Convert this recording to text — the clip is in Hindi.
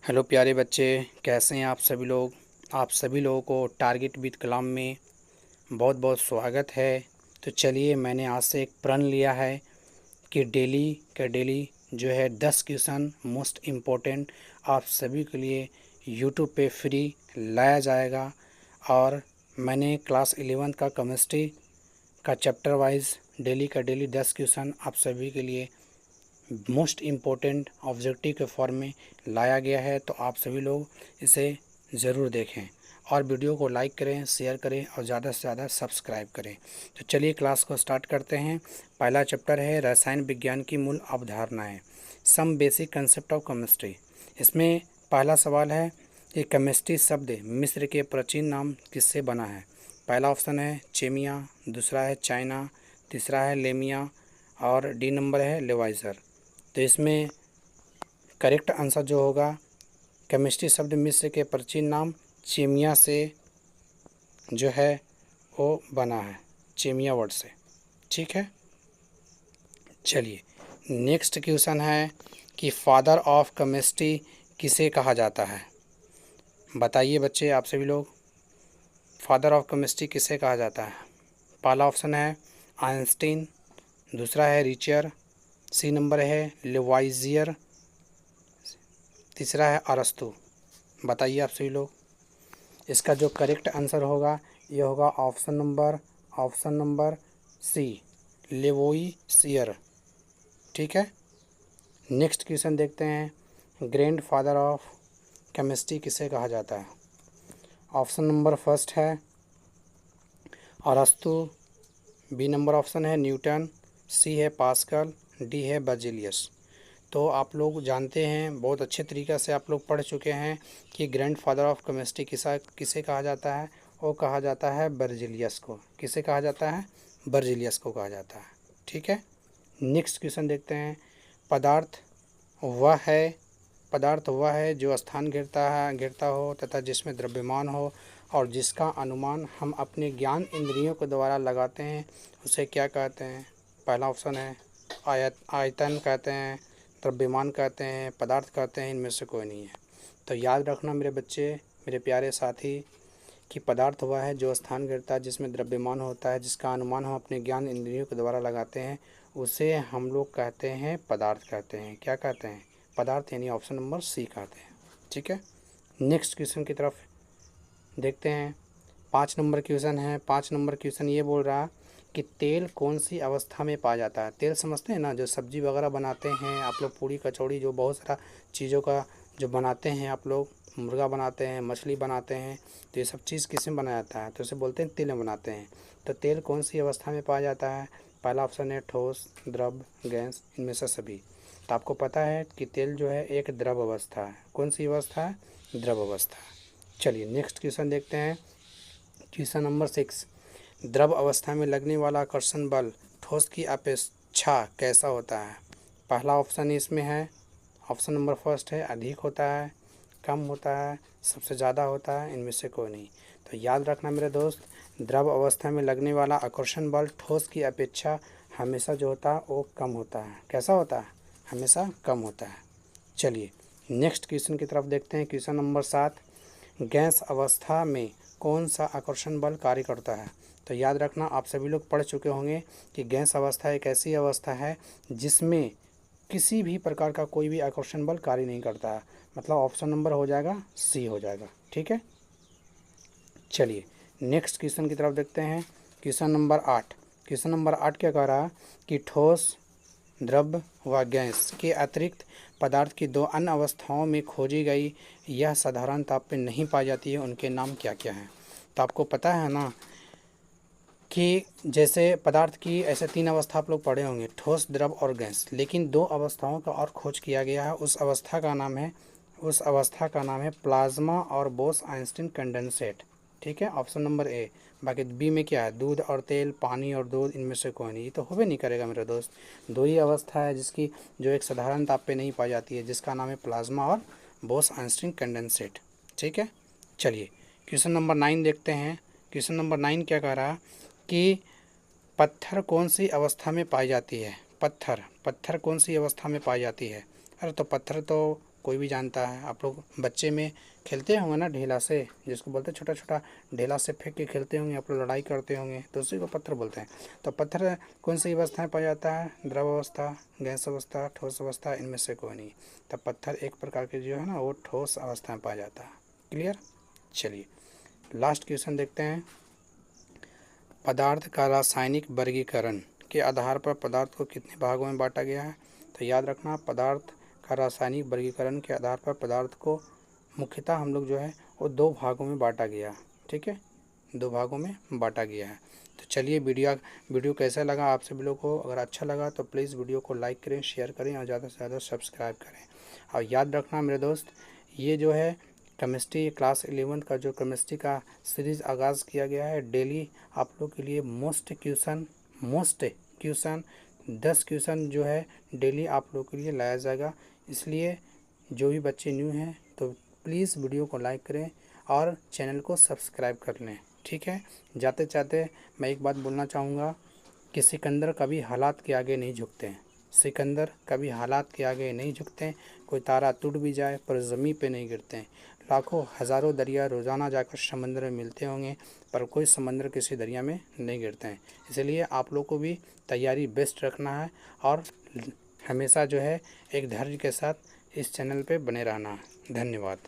हेलो प्यारे बच्चे, कैसे हैं आप सभी लोग। आप सभी लोगों को टारगेट विद कलाम में बहुत बहुत स्वागत है। तो चलिए, मैंने आज से एक प्रण लिया है कि डेली जो है 10 क्वेश्चन मोस्ट इम्पोर्टेंट आप सभी के लिए यूट्यूब पे फ्री लाया जाएगा। और मैंने क्लास 11 का केमिस्ट्री का चैप्टर वाइज डेली 10 क्वेश्चन आप सभी के लिए मोस्ट इम्पोर्टेंट ऑब्जेक्टिव के फॉर्म में लाया गया है। तो आप सभी लोग इसे ज़रूर देखें और वीडियो को लाइक करें, शेयर करें और ज़्यादा से ज़्यादा सब्सक्राइब करें। तो चलिए क्लास को स्टार्ट करते हैं। पहला चैप्टर है रसायन विज्ञान की मूल अवधारणाएं, some basic concept of chemistry. इसमें पहला सवाल है कि केमिस्ट्री शब्द मिस्र के प्राचीन नाम किससे बना है। पहला ऑप्शन है चेमिया, दूसरा है चाइना, तीसरा है लेमिया और डी नंबर है लेवाइजर। तो इसमें करेक्ट आंसर जो होगा, केमिस्ट्री शब्द मिस्र के प्राचीन नाम चेमिया से जो है वो बना है, चेमिया वर्ड से। ठीक है, चलिए नेक्स्ट क्वेश्चन है कि फादर ऑफ केमिस्ट्री किसे कहा जाता है। बताइए बच्चे, आप सभी लोग, फादर ऑफ केमिस्ट्री किसे कहा जाता है। पहला ऑप्शन है आइंस्टीन, दूसरा है रिचर, सी नंबर है लेवाइजियर, तीसरा है अरस्तु। बताइए आप सभी लोग, इसका जो करेक्ट आंसर होगा ये होगा ऑप्शन नंबर सी, लेवोइसियर। ठीक है, नेक्स्ट क्वेश्चन देखते हैं, ग्रैंड फादर ऑफ केमिस्ट्री किसे कहा जाता है। ऑप्शन नंबर फर्स्ट है अरस्तु, बी नंबर ऑप्शन है न्यूटन, सी है पास्कल, डी है बर्जीलियस। तो आप लोग जानते हैं, बहुत अच्छे तरीक़े से आप लोग पढ़ चुके हैं कि ग्रैंड फादर ऑफ केमिस्ट्री किसे कहा जाता है। वो कहा जाता है बर्जीलियस को। किसे कहा जाता है? बर्जीलियस को कहा जाता है। ठीक है, नेक्स्ट क्वेश्चन देखते हैं, पदार्थ वह है जो स्थान घेरता हो तथा जिसमें द्रव्यमान हो और जिसका अनुमान हम अपने ज्ञान इंद्रियों के द्वारा लगाते हैं, उसे क्या कहते हैं। पहला ऑप्शन है आयतन कहते हैं, द्रव्यमान कहते हैं, पदार्थ कहते हैं, इनमें से कोई नहीं है। तो याद रखना मेरे बच्चे, मेरे प्यारे साथी, कि पदार्थ वह है जो स्थान घेरता है, जिसमें द्रव्यमान होता है, जिसका अनुमान हम अपने ज्ञान इंद्रियों के द्वारा लगाते हैं, उसे हम लोग कहते हैं पदार्थ कहते हैं। क्या कहते हैं? पदार्थ, यानी ऑप्शन नंबर सी कहते हैं। ठीक है, नेक्स्ट क्वेश्चन की तरफ देखते हैं। 5 नंबर क्वेश्चन है। 5 नंबर क्वेश्चन ये बोल रहा कि तेल कौन सी अवस्था में पाया जाता है। तेल समझते हैं ना, जो सब्जी वगैरह बनाते हैं आप लोग, पूड़ी कचौड़ी, जो बहुत सारा चीज़ों का जो बनाते हैं आप लोग, मुर्गा बनाते हैं, मछली बनाते हैं, तो ये सब चीज़ किस में बनाया जाता है, तो इसे बोलते हैं तेल में बनाते हैं। तो तेल कौन सी अवस्था में पाया जाता है। पहला ऑप्शन है ठोस, द्रव, गैस, इनमें से सभी। तो आपको पता है कि तेल जो है एक द्रव अवस्था है। कौन सी अवस्था है? द्रव अवस्था। चलिए नेक्स्ट क्वेश्चन देखते हैं, क्वेश्चन नंबर 6, द्रव अवस्था में लगने वाला आकर्षण बल ठोस की अपेक्षा कैसा होता है। पहला ऑप्शन इसमें है, ऑप्शन नंबर फर्स्ट है अधिक होता है, कम होता है, सबसे ज़्यादा होता है, इनमें से कोई नहीं। तो याद रखना मेरे दोस्त, द्रव अवस्था में लगने वाला आकर्षण बल ठोस की अपेक्षा हमेशा जो होता है वो कम होता है। कैसा होता है? हमेशा कम होता है। चलिए नेक्स्ट क्वेश्चन की तरफ देखते हैं, क्वेश्चन नंबर 7, गैस अवस्था में कौन सा आकर्षण बल कार्य करता है। तो याद रखना, आप सभी लोग पढ़ चुके होंगे कि गैस अवस्था एक ऐसी अवस्था है जिसमें किसी भी प्रकार का कोई भी आकर्षण बल कार्य नहीं करता है। मतलब ऑप्शन नंबर हो जाएगा सी हो जाएगा। ठीक है, चलिए नेक्स्ट क्वेश्चन की तरफ देखते हैं, क्वेश्चन नंबर 8। क्वेश्चन नंबर 8 क्या कह रहा है कि ठोस, द्रव व गैस के अतिरिक्त पदार्थ की 2 अन्य अवस्थाओं में खोजी गई यह साधारण ताप पे नहीं पाई जाती है, उनके नाम क्या क्या हैं। तो आपको पता है ना कि जैसे पदार्थ की ऐसे 3 अवस्था आप लोग पढ़े होंगे, ठोस, द्रव और गैस, लेकिन 2 अवस्थाओं का और खोज किया गया है। उस अवस्था का नाम है प्लाज्मा और बोस आइंस्टीन कंडेंसेट। ठीक है, ऑप्शन नंबर ए। बाकी बी में क्या है, दूध और तेल, पानी और दूध, इनमें से कोई नहीं। ये तो होबे नहीं करेगा मेरे दोस्त। 2 ही अवस्था है जिसकी जो एक साधारण ताप पे नहीं पाई जाती है, जिसका नाम है प्लाज्मा और बोस आइंस्टीन कंडेंसेट। ठीक है, चलिए क्वेश्चन नंबर 9 देखते हैं। क्वेश्चन नंबर 9 क्या कह रहा है कि पत्थर कौन सी अवस्था में पाई जाती है। पत्थर कौन सी अवस्था में पाई जाती है। अरे तो पत्थर तो कोई भी जानता है। आप लोग बच्चे में खेलते होंगे ना ढेला से, जिसको बोलते हैं छोटा छोटा ढेला से फेंक के खेलते होंगे, आप लोग लड़ाई करते होंगे, तो उसी को पत्थर बोलते हैं। तो पत्थर कौन सी अवस्था में पाया जाता है? द्रव अवस्था, गैस अवस्था, ठोस अवस्था, इनमें से कोई नहीं। तब पत्थर एक प्रकार के जो है ना वो ठोस अवस्था में पाया जाता है। क्लियर? चलिए लास्ट क्वेश्चन देखते हैं। पदार्थ का रासायनिक वर्गीकरण के आधार पर पदार्थ को कितने भागों में बांटा गया है? तो याद रखना, पदार्थ का रासायनिक वर्गीकरण के आधार पर पदार्थ को मुख्यतः हम लोग जो है वो 2 भागों में बांटा गया। ठीक है, 2 भागों में बांटा गया है। तो चलिए वीडियो कैसा लगा आप सभी लोग को? अगर अच्छा लगा तो प्लीज़ वीडियो को लाइक करें, शेयर करें और ज़्यादा से ज़्यादा सब्सक्राइब करें। और याद रखना मेरे दोस्त, ये जो है केमिस्ट्री क्लास 11 का जो केमिस्ट्री का सीरीज़ आगाज़ किया गया है, डेली आप लोग के लिए मोस्ट क्वेश्चन 10 क्वेश्चन जो है डेली आप लोग के लिए लाया जाएगा। इसलिए जो भी बच्चे न्यू हैं तो प्लीज़ वीडियो को लाइक करें और चैनल को सब्सक्राइब कर लें। ठीक है, जाते जाते मैं एक बात बोलना चाहूँगा कि सिकंदर कभी हालात के आगे नहीं झुकते हैं। सिकंदर कभी हालात के आगे नहीं झुकते हैं। कोई तारा टूट भी जाए पर ज़मीन पे नहीं गिरते हैं। लाखों हज़ारों दरिया रोज़ाना जाकर समंदर में मिलते होंगे पर कोई समंदर किसी दरिया में नहीं गिरते हैं। इसलिए आप लोग को भी तैयारी बेस्ट रखना है और हमेशा जो है एक धैर्य के साथ इस चैनल पे बने रहना है। धन्यवाद।